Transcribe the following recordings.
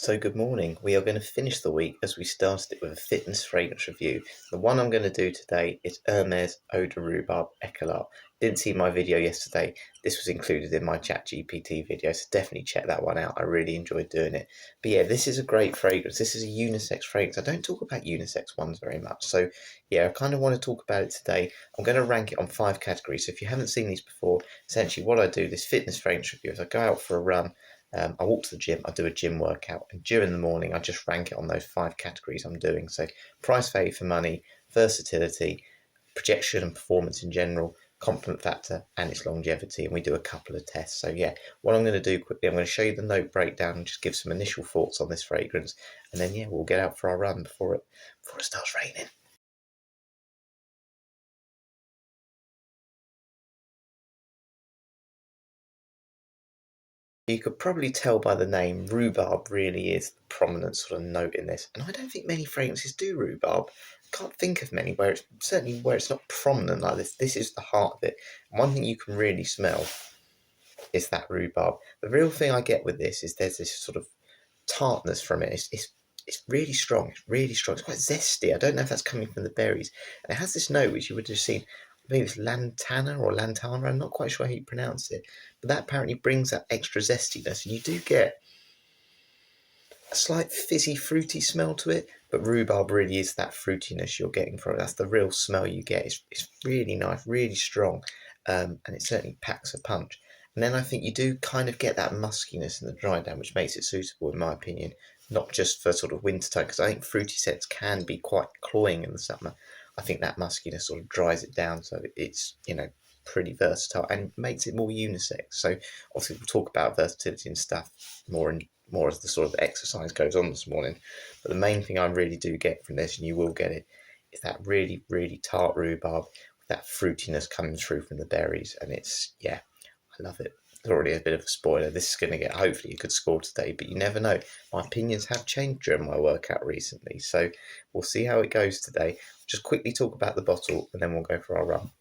So good morning. We are going to finish the week as we started it with a fitness fragrance review. The one I'm going to do today is Hermes Eau de Rhubarbe Ecarlate. Didn't see my video yesterday. This was included in my ChatGPT video, so definitely check that one out. I really enjoyed doing it. But yeah, this is a great fragrance. This is a unisex fragrance. I don't talk about unisex ones very much. So yeah, I kind of want to talk about it today. I'm going to rank it on 5 categories. So if you haven't seen these before, essentially what I do, this fitness fragrance review, is I go out for a run. I walk to the gym, I do a gym workout, and during the morning, I just rank it on those 5 categories I'm doing. So, price value for money, versatility, projection and performance in general, compliment factor, and its longevity. And we do a couple of tests. So, yeah, what I'm going to do quickly, I'm going to show you the note breakdown and just give some initial thoughts on this fragrance. And then, yeah, we'll get out for our run before it starts raining. You could probably tell by the name, rhubarb really is the prominent sort of note in this. And I don't think many fragrances do rhubarb. I can't think of many where it's not prominent like this. This is the heart of it. And one thing you can really smell is that rhubarb. The real thing I get with this is there's this sort of tartness from it. It's really strong. It's really strong. It's quite zesty. I don't know if that's coming from the berries. And it has this note which you would have seen. Maybe it's lantana or lantana. I'm not quite sure how you pronounce it, but that apparently brings that extra zestiness. And you do get a slight fizzy, fruity smell to it, but rhubarb really is that fruitiness you're getting from it. That's the real smell you get. It's really nice, really strong, and it certainly packs a punch. And then I think you do kind of get that muskiness in the dry down, which makes it suitable, in my opinion, not just for sort of winter time, because I think fruity scents can be quite cloying in the summer. I think that muskiness sort of dries it down, so it's, pretty versatile and makes it more unisex. So obviously we'll talk about versatility and stuff more as the sort of exercise goes on this morning. But the main thing I really do get from this, and you will get it, is that really, really tart rhubarb with that fruitiness coming through from the berries. And it's, yeah, I love it. It's already a bit of a spoiler. This is going to get hopefully a good score today, but you never know. My opinions have changed during my workout recently. So we'll see how it goes today. Just quickly talk about the bottle and then we'll go for our run.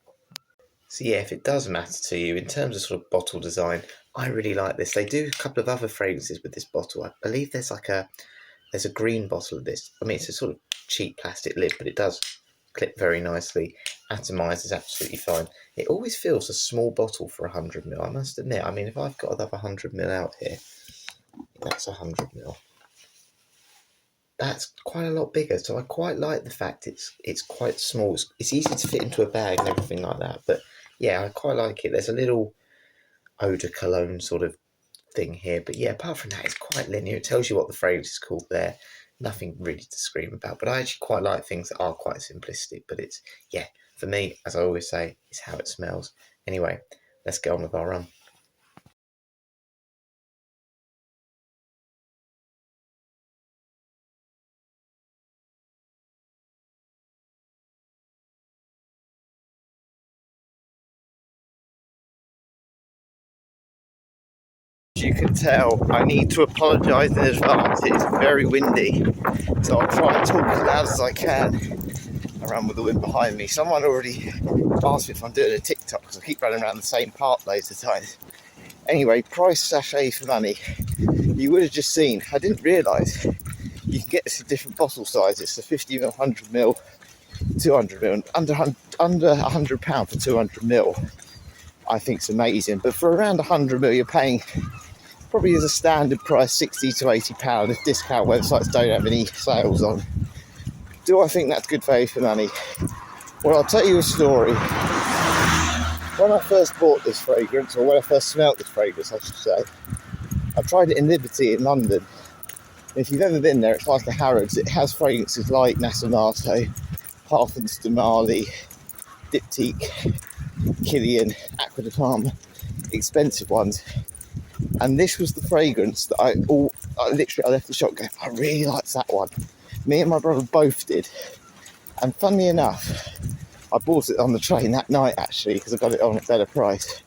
So yeah, if it does matter to you, in terms of sort of bottle design, I really like this. They do a couple of other fragrances with this bottle. I believe there's a green bottle of this. I mean, it's a sort of cheap plastic lid, but it does clip very nicely. Atomized is absolutely fine. It always feels a small bottle for 100ml, I must admit. I mean, if I've got another 100ml out here, that's 100ml. That's quite a lot bigger, so I quite like the fact it's quite small. It's easy to fit into a bag and everything like that, but yeah, I quite like it. There's a little eau de cologne sort of thing here, but yeah, apart from that, it's quite linear. It tells you what the fragrance is called there. Nothing really to scream about, but I actually quite like things that are quite simplistic. But it's, yeah, for me, as I always say, it's how it smells. Anyway, let's get on with our run. As you can tell, I need to apologise in advance. It's very windy, so I'll try and talk as loud as I can around with the wind behind me. Someone already asked me if I'm doing a TikTok because I keep running around the same park loads of times. Anyway, price sachet for money. You would have just seen, I didn't realise you can get this in different bottle sizes, so 50ml, 100ml, 200ml, under £100 for 200ml. I think it's amazing, but for around 100ml you're paying probably as a standard price £60 to £80 if discount websites don't have any sales on. Do I think that's good value for money? Well, I'll tell you a story. When I first bought this fragrance, or when I first smelt this fragrance I should say, I tried it in Liberty in London. If you've ever been there, it's like a Harrods. It has fragrances like Nasonato, Parfums de Marly, Diptyque, Killian, Acqua di Parma, expensive ones. And this was the fragrance that I left the shop going, I really liked that one. Me and my brother both did. And funnily enough, I bought it on the train that night actually because I got it on a better price.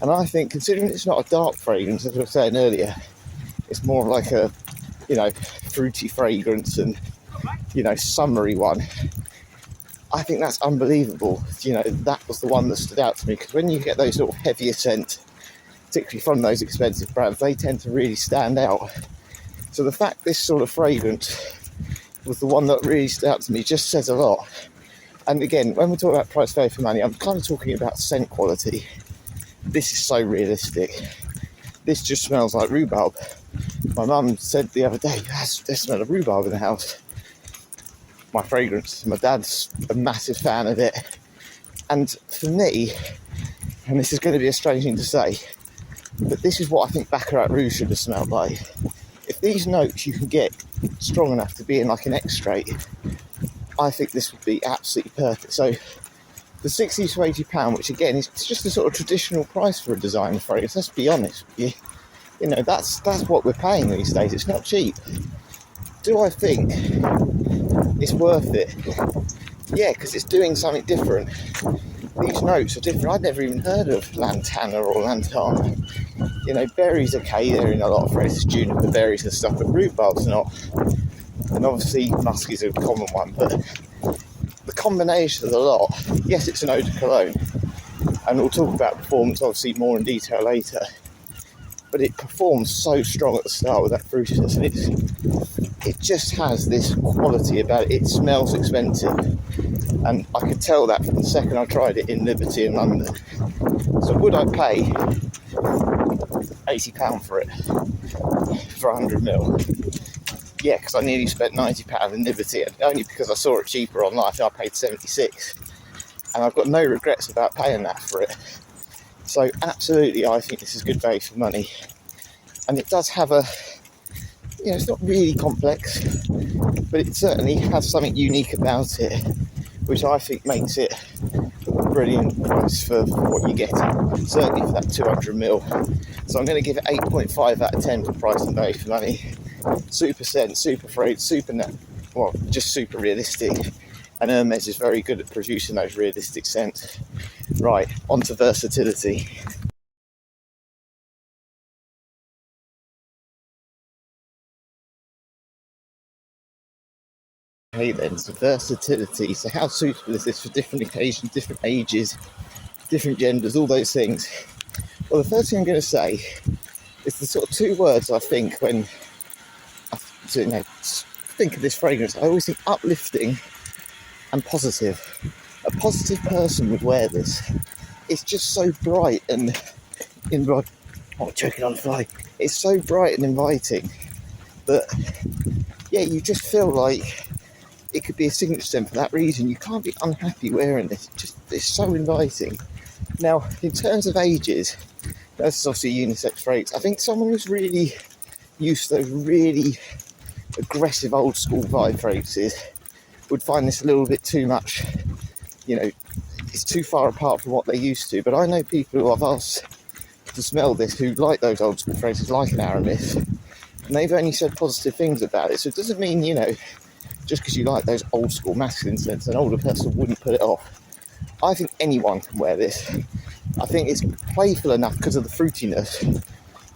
And I think, considering it's not a dark fragrance, as I was saying earlier, it's more like a, fruity fragrance and, summery one. I think that's unbelievable. That was the one that stood out to me, because when you get those sort of heavier scents, particularly from those expensive brands, they tend to really stand out. So the fact this sort of fragrance was the one that really stood out to me just says a lot. And again, when we talk about price value for money, I'm kind of talking about scent quality. This is so realistic. This just smells like rhubarb. My mum said the other day, there's the smell of rhubarb in the house. My fragrance, my dad's a massive fan of it. And for me, and this is going to be a strange thing to say, but this is what I think Baccarat Rouge should have smelled like. If these notes you can get strong enough to be in like an extrait, I think this would be absolutely perfect. So the £60 to £80, which again is just a sort of traditional price for a designer fragrance, let's be honest with you. You know, that's what we're paying these days. It's not cheap. Do I think it's worth it? Yeah, because it's doing something different. These notes are different. I'd never even heard of lantana or lantana. You know, berries, okay, they're in a lot of phrases, juniper berries and stuff, but rhubarb's not. And obviously musk is a common one, but the combination of the lot, yes, it's an eau de cologne, and we'll talk about performance obviously more in detail later, but it performs so strong at the start with that fruitiness, and it just has this quality about it. It smells expensive, and I could tell that from the second I tried it in Liberty in London. So would I pay £80 for it for 100ml? Yeah, because I nearly spent £90 in Liberty, and only because I saw it cheaper online. I paid 76, and I've got no regrets about paying that for it. So absolutely, I think this is good value for money, and it does have a, you know, it's not really complex, but it certainly has something unique about it, which I think makes it a brilliant price for what you're getting, certainly for that 200ml. So I'm going to give it 8.5 out of 10 for price and value for money. Super scent, super fragrance, just super realistic. And Hermes is very good at producing those realistic scents. Right, on to versatility. Okay then, so versatility. So how suitable is this for different occasions, different ages, different genders, all those things? Well, the first thing I'm going to say is the sort of two words I think when I think of this fragrance. I always think uplifting and positive. A positive person would wear this. It's just so bright and choking on the fly. It's so bright and inviting that, yeah, you just feel like it could be a signature scent for that reason. You can't be unhappy wearing this. It's so inviting. Now, in terms of ages, this is obviously a unisex fragrance. I think someone who's really used to those really aggressive old school vibe fragrances would find this a little bit too much. You know, it's too far apart from what they're used to. But I know people who I've asked to smell this who like those old school fragrances, like an Hermes, and they've only said positive things about it. So it doesn't mean, you know, just because you like those old school masculine scents, an older person wouldn't put it off. I think anyone can wear this. I think it's playful enough because of the fruitiness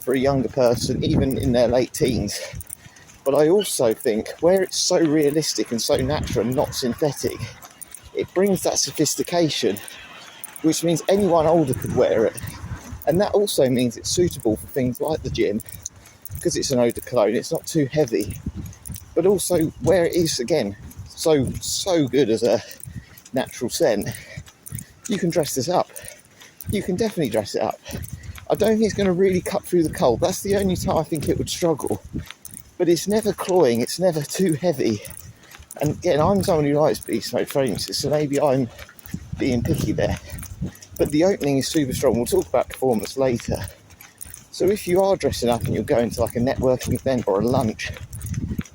for a younger person, even in their late teens. But I also think where it's so realistic and so natural and not synthetic, it brings that sophistication, which means anyone older could wear it. And that also means it's suitable for things like the gym, because it's an eau de cologne, it's not too heavy. But also where it is, again, so good as a natural scent, you can dress this up. You can definitely dress it up. I don't think it's going to really cut through the cold. That's the only time I think it would struggle. But it's never cloying, it's never too heavy. And again, I'm someone who likes beast mode fragrances, so maybe I'm being picky there. But the opening is super strong. We'll talk about performance later. So if you are dressing up and you're going to like a networking event or a lunch,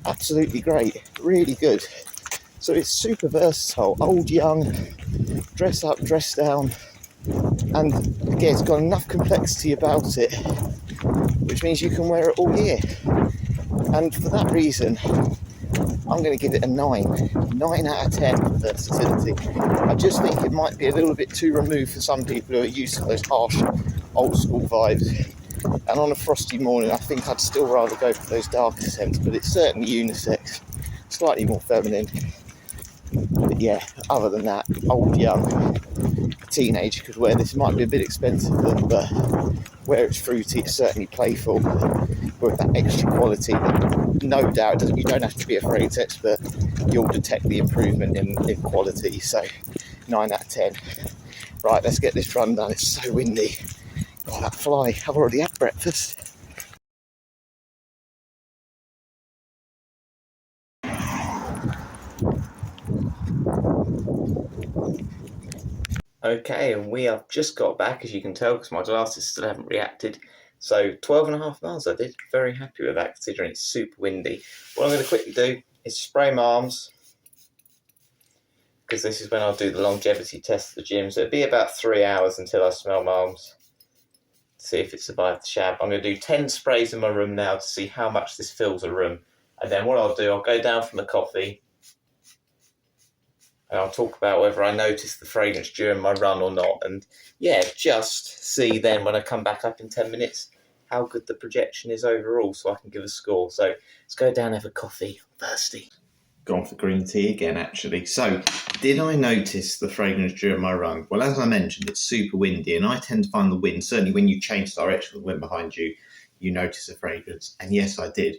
absolutely great, really good. So it's super versatile, old, young, dress up, dress down, and again, it's got enough complexity about it, which means you can wear it all year. And for that reason, I'm going to give it a 9 out of 10 for versatility. I just think it might be a little bit too removed for some people who are used to those harsh, old school vibes. And on a frosty morning, I think I'd still rather go for those darker scents, but it's certainly unisex, slightly more feminine. But yeah, other than that, old, young, teenager could wear this. It might be a bit expensive for them, but where it's fruity, it's certainly playful with that extra quality that no doubt you don't have to be a fragrance expert, you'll detect the improvement in quality. So 9 out of 10. Right, let's get this run done. It's so windy. Oh, that fly. I've already had breakfast. Okay, and we have just got back, as you can tell, because my glasses still haven't reacted. So 12.5 miles I did. Very happy with that, considering it's super windy. What I'm going to quickly do is spray my arms, because this is when I'll do the longevity test at the gym. So it'll be about 3 hours until I smell my arms, to see if it survived the shab. I'm going to do 10 sprays in my room now to see how much this fills a room. And then what I'll do, I'll go down from the coffee, and I'll talk about whether I notice the fragrance during my run or not. And yeah, just see then when I come back up in 10 minutes how good the projection is overall, so I can give a score. So let's go down and have a coffee. I'm thirsty. Gone for green tea again, actually. So did I notice the fragrance during my run? Well, as I mentioned, it's super windy, and I tend to find the wind, certainly when you change direction of the wind behind you, you notice a fragrance. And yes, I did.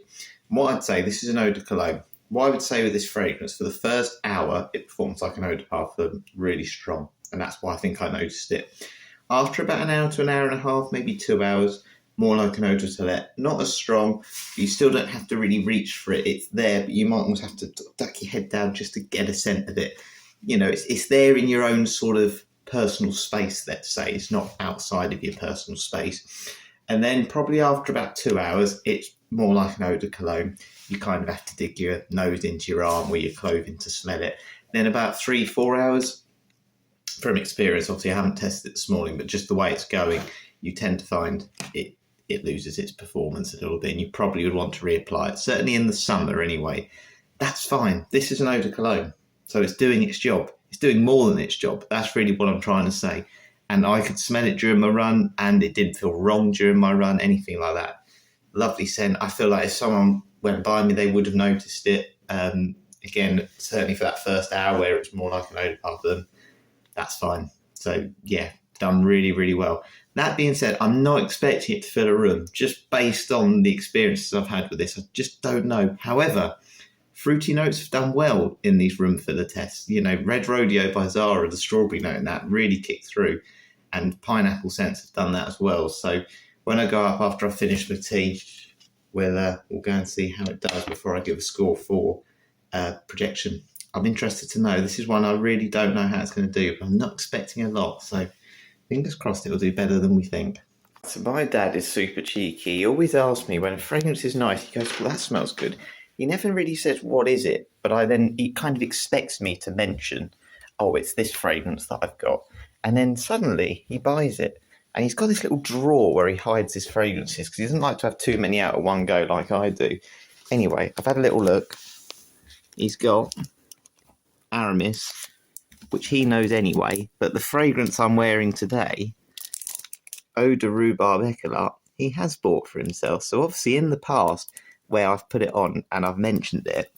And what I'd say, this is an eau de cologne. What I would say with this fragrance, for the first hour, it performs like an eau de parfum, really strong. And that's why I think I noticed it. After about an hour to an hour and a half, maybe 2 hours, more like an eau de toilette. Not as strong. You still don't have to really reach for it. It's there, but you might almost have to duck your head down just to get a scent of it. You know, it's there in your own sort of personal space, let's say. It's not outside of your personal space. And then probably after about 2 hours, it's more like an eau de cologne. You kind of have to dig your nose into your arm or your clothing to smell it. Then about 3-4 hours, from experience, obviously I haven't tested it this morning, but just the way it's going, you tend to find it loses its performance a little bit, and you probably would want to reapply it, certainly in the summer anyway. That's fine. This is an eau de cologne, so it's doing its job. It's doing more than its job. That's really what I'm trying to say. And I could smell it during my run, and it didn't feel wrong during my run, anything like that. Lovely scent. I feel like if someone went by me, they would have noticed it. Again, certainly for that first hour where it's more like an eau de parfum, that's fine. So yeah, done really, really well. That being said, I'm not expecting it to fill a room, just based on the experiences I've had with this. I just don't know. However, fruity notes have done well in these room filler tests. You know, Red Rodeo by Zara, the strawberry note in that really kicked through, and pineapple scents have done that as well. So when I go up after I finish my tea, we'll go and see how it does before I give a score for projection. I'm interested to know. This is one I really don't know how it's going to do, but I'm not expecting a lot. So fingers crossed it'll do better than we think. So my dad is super cheeky. He always asks me when a fragrance is nice, he goes, well, that smells good. He never really says, what is it? But he kind of expects me to mention, oh, it's this fragrance that I've got. And then suddenly he buys it. And he's got this little drawer where he hides his fragrances because he doesn't like to have too many out at one go like I do. Anyway, I've had a little look. He's got Hermes, which he knows anyway, but the fragrance I'm wearing today, Eau de Rhubarbe Ecarlate, he has bought for himself. So obviously in the past, where I've put it on and I've mentioned it,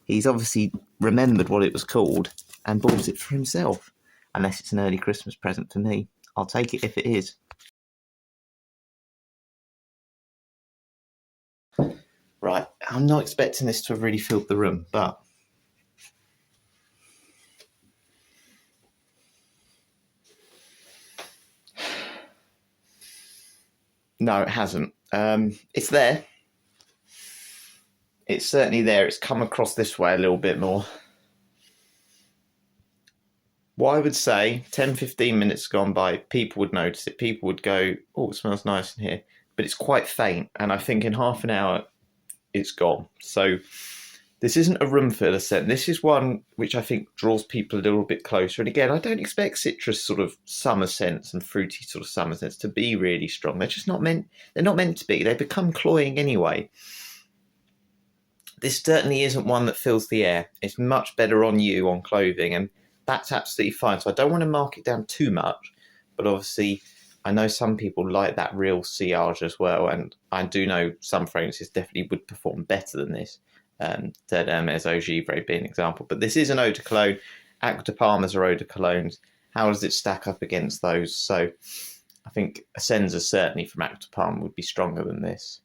he's obviously remembered what it was called and bought it for himself. Unless it's an early Christmas present for me. I'll take it if it is. Right, I'm not expecting this to have really filled the room, but no, it hasn't. It's there. It's certainly there. It's come across this way a little bit more. What I would say, 10-15 minutes gone by, people would notice it. People would go, oh, it smells nice in here. But it's quite faint, and I think in half an hour, it's gone. So this isn't a room filler scent. This is one which I think draws people a little bit closer. And again, I don't expect citrus sort of summer scents and fruity sort of summer scents to be really strong. They're just not meant. They're not meant to be. They become cloying anyway. This certainly isn't one that fills the air. It's much better on you, on clothing, and that's absolutely fine. So I don't want to mark it down too much, but obviously I know some people like that real sillage as well, and I do know some fragrances definitely would perform better than this. Hermes Eau Givre being an example, but this is an eau de cologne. Acqua di Parma's are eau de colognes. How does it stack up against those? So I think a Senza certainly from Actor Palm would be stronger than this.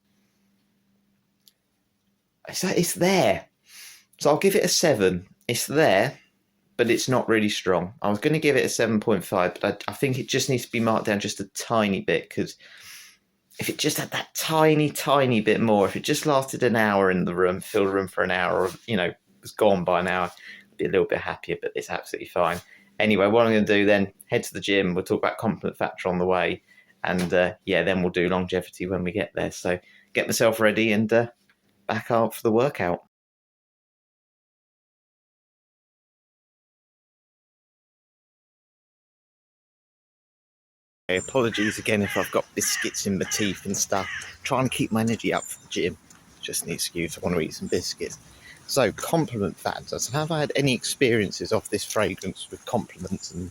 It's there. So I'll give it a 7. It's there, but it's not really strong. I was going to give it a 7.5, but I think it just needs to be marked down just a tiny bit, because if it just had that tiny bit more, if it just lasted an hour in the room, filled the room for an hour, or, was gone by an hour, I'd be a little bit happier, but it's absolutely fine. Anyway, what I'm going to do then, head to the gym. We'll talk about compliment factor on the way. And then we'll do longevity when we get there. So get myself ready and back out for the workout. Apologies again if I've got biscuits in my teeth and stuff. Trying to keep my energy up for the gym. Just an excuse. I want to eat some biscuits. So, compliment factors. Have I had any experiences of this fragrance with compliments? And,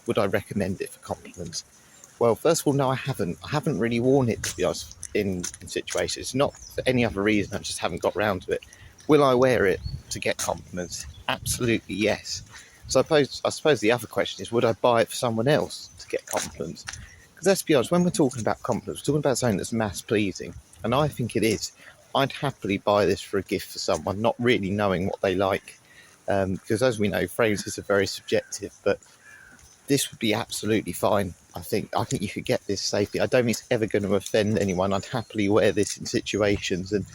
would I recommend it for compliments? Well, first of all, no, I haven't. I haven't really worn it, to be honest, in situations. Not for any other reason. I just haven't got round to it. Will I wear it to get compliments? Absolutely, yes. So I suppose the other question is, would I buy it for someone else to get compliments? Because let's be honest, when we're talking about compliments, we're talking about something that's mass pleasing, and I think it is. I'd happily buy this for a gift for someone, not really knowing what they like, because as we know, fragrances are very subjective. But this would be absolutely fine. I think you could get this safely. I don't think it's ever going to offend anyone. I'd happily wear this in situations, and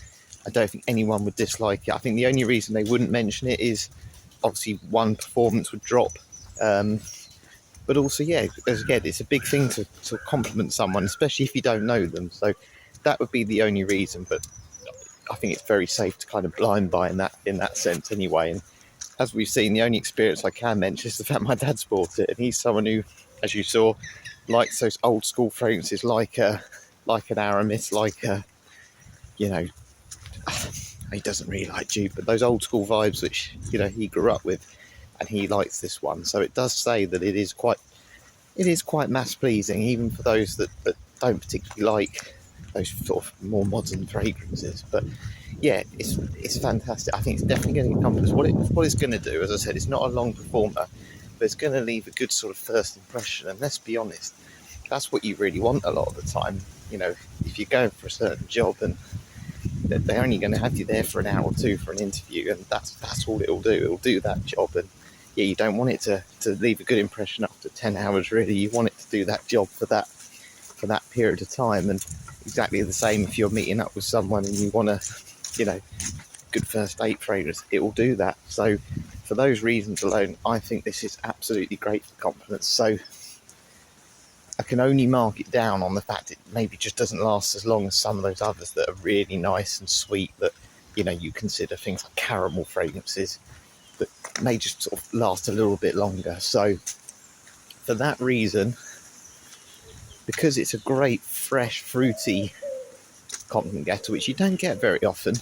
I don't think anyone would dislike it. I think the only reason they wouldn't mention it is obviously one performance would drop, but also, again, it's a big thing to compliment someone, especially if you don't know them. So that would be the only reason. But I think it's very safe to kind of blind buy in that sense anyway. And as we've seen, the only experience I can mention is the fact my dad's bought it, and he's someone who, as you saw, likes those old school fragrances like an Hermes, he doesn't really like Dupe, but those old school vibes which he grew up with, and he likes this one. So it does say that it is quite mass pleasing, even for those that don't particularly like those sort of more modern fragrances. But yeah, it's fantastic. I think it's definitely going to accomplish what it's going to do. As I said, it's not a long performer, but it's going to leave a good sort of first impression. And let's be honest, that's what you really want a lot of the time. If you're going for a certain job and they're only going to have you there for an hour or two for an interview, and that's all it'll do. It'll do that job. And yeah, you don't want it to leave a good impression after 10 hours, really. You want it to do that job for that period of time. And exactly the same if you're meeting up with someone and you want a good first date fragrance, it will do that. So for those reasons alone, I think this is absolutely great for compliments. So I can only mark it down on the fact it maybe just doesn't last as long as some of those others that are really nice and sweet, that you consider things like caramel fragrances that may just sort of last a little bit longer. So for that reason, because it's a great fresh fruity compliment getter, which you don't get very often,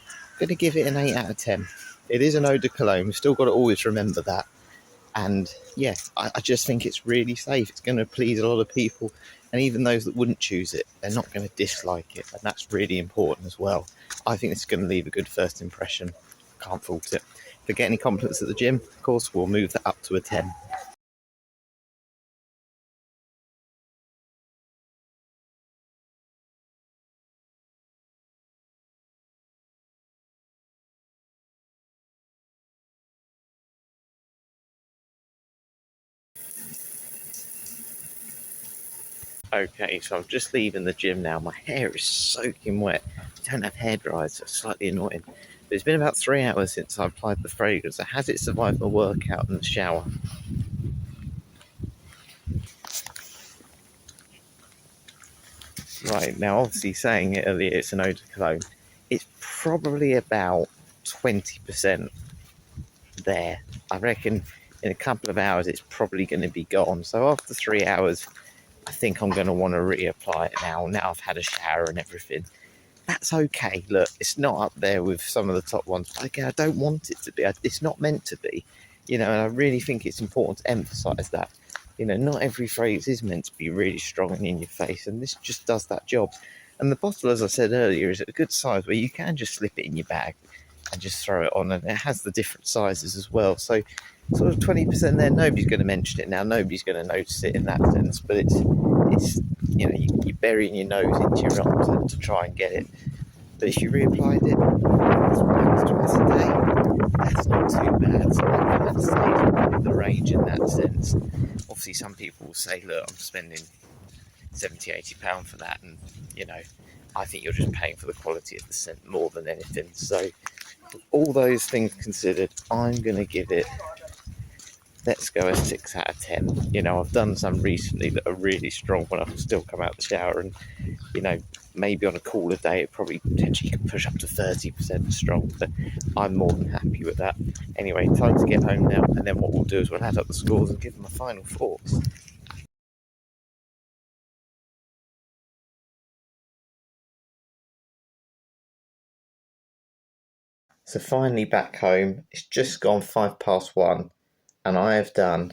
I'm going to give it an 8 out of 10. It is an eau de cologne. We've still got to always remember that. And yeah, I just think it's really safe. It's going to please a lot of people, and even those that wouldn't choose it, they're not going to dislike it, and that's really important as well. I think it's going to leave a good first impression. Can't fault it. If I get any compliments at the gym, of course, we'll move that up to a 10. Okay, so I'm just leaving the gym now. My hair is soaking wet. I don't have hair dryers, so it's slightly annoying. But it's been about 3 hours since I applied the fragrance. So has it survived my workout and the shower? Right, now obviously saying it earlier, it's an eau de cologne. It's probably about 20% there. I reckon in a couple of hours it's probably going to be gone. So after 3 hours, I think I'm going to want to reapply it now. Now I've had a shower and everything. That's okay. Look, it's not up there with some of the top ones. But again, I don't want it to be. It's not meant to be. And I really think it's important to emphasise that. Not every fragrance is meant to be really strong and in your face, and this just does that job. And the bottle, as I said earlier, is at a good size where you can just slip it in your bag. and just throw it on, and it has the different sizes as well. So sort of 20% there. Nobody's going to mention it now. Nobody's going to notice it in that sense. But it's you know, you're burying your nose into your arms to try and get it. But if you reapplied it once, twice a day, that's not too bad. So that kind of stays within the range in that sense. Obviously, some people will say, look, I'm spending £70-80 for that, and you know, I think you're just paying for the quality of the scent more than anything. So all those things considered, I'm going to give it, let's go a 6 out of 10. You know, I've done some recently that are really strong when I can still come out the shower, and you know, maybe on a cooler day it probably potentially can push up to 30% strong, but I'm more than happy with that. Anyway, time to get home now, and then what we'll do is we'll add up the scores and give them a final thoughts. So finally back home, it's just gone 1:05, and I have done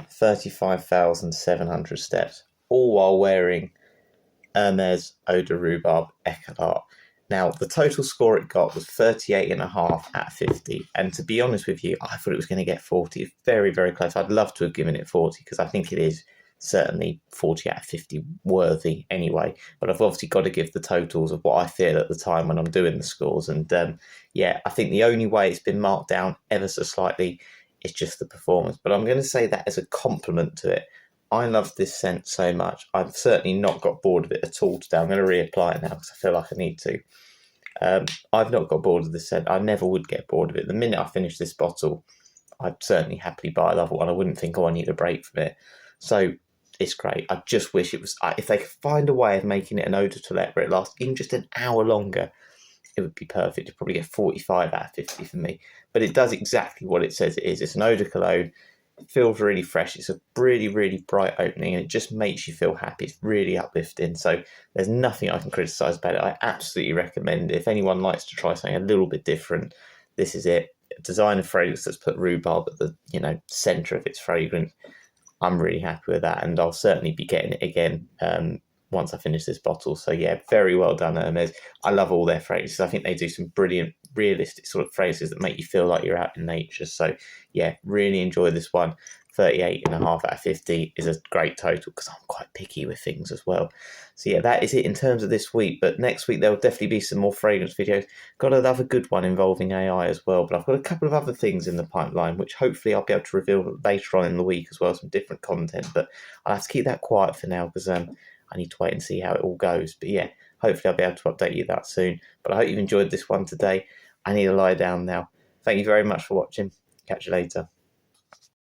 35,700 steps, all while wearing Hermes Eau de Rhubarbe Ecarlate. Now, the total score it got was 38.5 out of 50. And to be honest with you, I thought it was going to get 40. It's very, very close. I'd love to have given it 40 because I think it is certainly 40 out of 50 worthy anyway. But I've obviously got to give the totals of what I feel at the time when I'm doing the scores. And yeah, I think the only way it's been marked down ever so slightly is just the performance. But I'm going to say that as a compliment to it. I love this scent so much. I've certainly not got bored of it at all today. I'm going to reapply it now because I feel like I need to. I've not got bored of this scent. I never would get bored of it. The minute I finish this bottle, I'd certainly happily buy another one. I wouldn't think, oh, I need a break from it. So it's great. I just wish it was, if they could find a way of making it an eau de toilette where it lasts even just an hour longer, it would be perfect. It'd probably get 45 out of 50 for me. But it does exactly what it says it is. It's an eau de cologne. It feels really fresh. It's a really, really bright opening, and it just makes you feel happy. It's really uplifting. So there's nothing I can criticise about it. I absolutely recommend it. If anyone likes to try something a little bit different, this is it. Design a fragrance that's put rhubarb at the centre of its fragrance. I'm really happy with that, and I'll certainly be getting it again once I finish this bottle. So yeah, very well done, Hermes. I love all their fragrances. I think they do some brilliant, realistic sort of fragrances that make you feel like you're out in nature. So yeah, really enjoy this one. 38.5 out of 50 is a great total because I'm quite picky with things as well. So yeah, that is it in terms of this week. But next week there will definitely be some more fragrance videos. Got another good one involving AI as well. But I've got a couple of other things in the pipeline, which hopefully I'll be able to reveal later on in the week as well, some different content. But I'll have to keep that quiet for now because I need to wait and see how it all goes. But yeah, hopefully I'll be able to update you that soon. But I hope you've enjoyed this one today. I need to lie down now. Thank you very much for watching. Catch you later.